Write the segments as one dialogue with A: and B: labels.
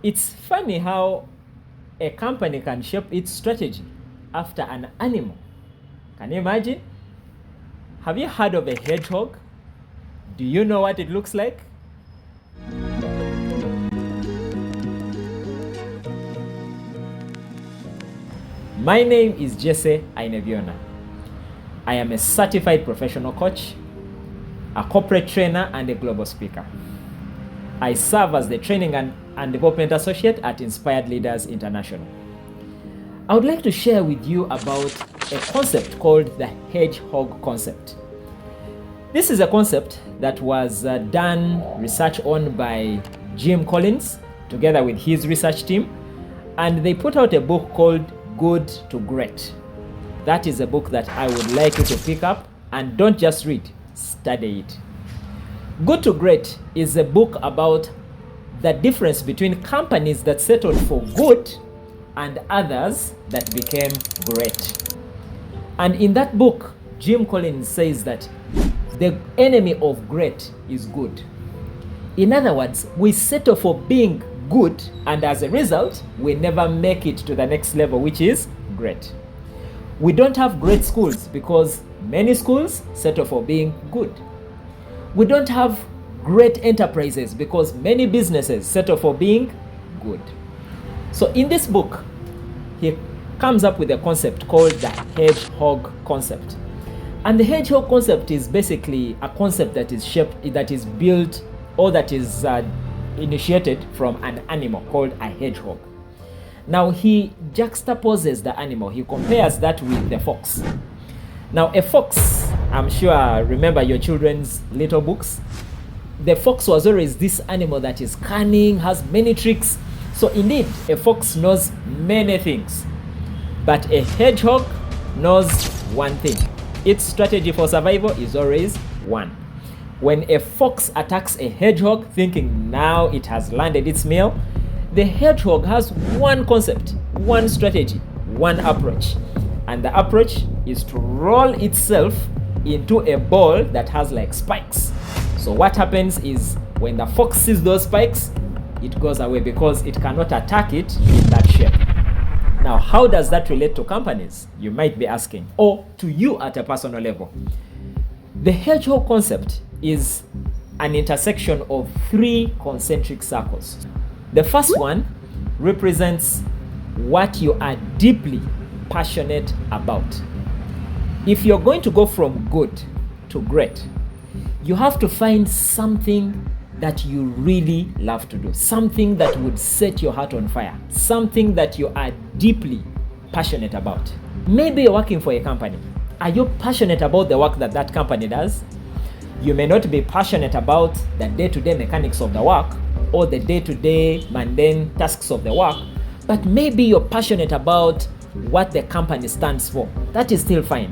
A: It's funny how a company can shape its strategy after an animal. Can you imagine? Have you heard of a hedgehog? Do you know what it looks like? My name is Jesse Aineviona. I am a certified professional coach, a corporate trainer, and a global speaker. I serve as the Training and Development Associate at Inspired Leaders International. I would like to share with you about a concept called the Hedgehog Concept. This is a concept that was done research on by Jim Collins together with his research team, and they put out a book called Good to Great. That is a book that I would like you to pick up, and don't just read, study it. Good to Great is a book about the difference between companies that settled for good and others that became great. And in that book, Jim Collins says that the enemy of great is good. In other words, we settle for being good, and as a result, we never make it to the next level, which is great. We don't have great schools because many schools settle for being good. We don't have great enterprises because many businesses settle for being good. So in this book, he comes up with a concept called the Hedgehog Concept. And the Hedgehog Concept is basically a concept that is built, or that is initiated from an animal called a hedgehog. Now he juxtaposes the animal. He compares that with the fox. Now a fox, I'm sure remember your children's little books. The fox was always this animal that is cunning, has many tricks. So indeed, a fox knows many things. But a hedgehog knows one thing. Its strategy for survival is always one. When a fox attacks a hedgehog thinking now it has landed its meal, the hedgehog has one concept, one strategy, one approach. And the approach is to roll itself into a ball that has like spikes. So what happens is when the fox sees those spikes, it goes away because it cannot attack it in that shape. Now, how does that relate to companies? You might be asking, or to you at a personal level. The hedgehog concept is an intersection of three concentric circles. The first one represents what you are deeply passionate about. If you're going to go from good to great, you have to find something that you really love to do, something that would set your heart on fire, something that you are deeply passionate about. Maybe you're working for a company. Are you passionate about the work that that company does? You may not be passionate about the day-to-day mechanics of the work or the day-to-day mundane tasks of the work, but maybe you're passionate about what the company stands for. That is still fine.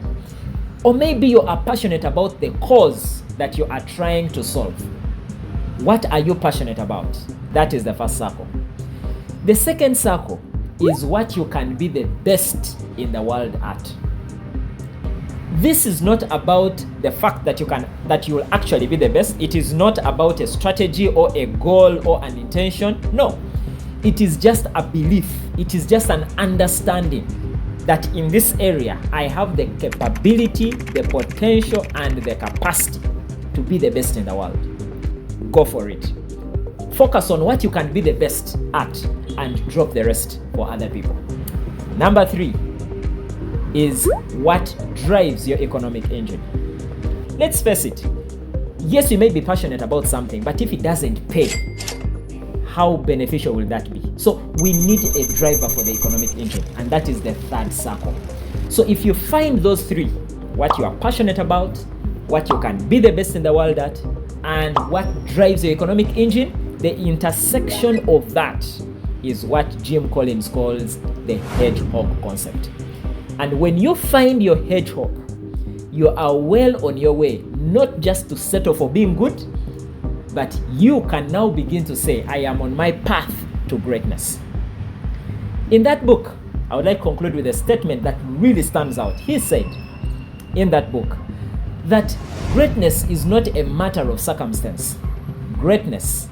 A: Or maybe you are passionate about the cause that you are trying to solve. What are you passionate about? That is the first circle. The second circle is what you can be the best in the world at. This is not about the fact that you will actually be the best. It is not about a strategy or a goal or an intention. No. It is just a belief. It is just an understanding that in this area I have the capability, the potential, and the capacity to be the best in the world. Go for it. Focus on what you can be the best at and drop the rest for other people. Number 3 is what drives your economic engine. Let's face it. Yes, you may be passionate about something, but if it doesn't pay, how beneficial will that be? So we need a driver for the economic engine, and that is the third circle. So if you find those three, what you are passionate about, what you can be the best in the world at, and what drives your economic engine, the intersection of that is what Jim Collins calls the hedgehog concept. And when you find your hedgehog, you are well on your way, not just to settle for being good, but you can now begin to say, I am on my path to greatness. In that book, I would like to conclude with a statement that really stands out. He said in that book that greatness is not a matter of circumstance. Greatness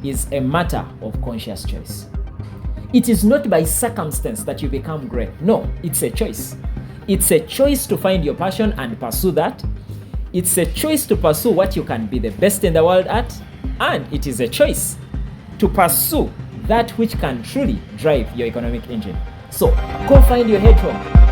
A: is a matter of conscious choice. It is not by circumstance that you become great. No, it's a choice. It's a choice to find your passion and pursue that. It's a choice to pursue what you can be the best in the world at. And it is a choice to pursue that which can truly drive your economic engine. So go find your hedgehog.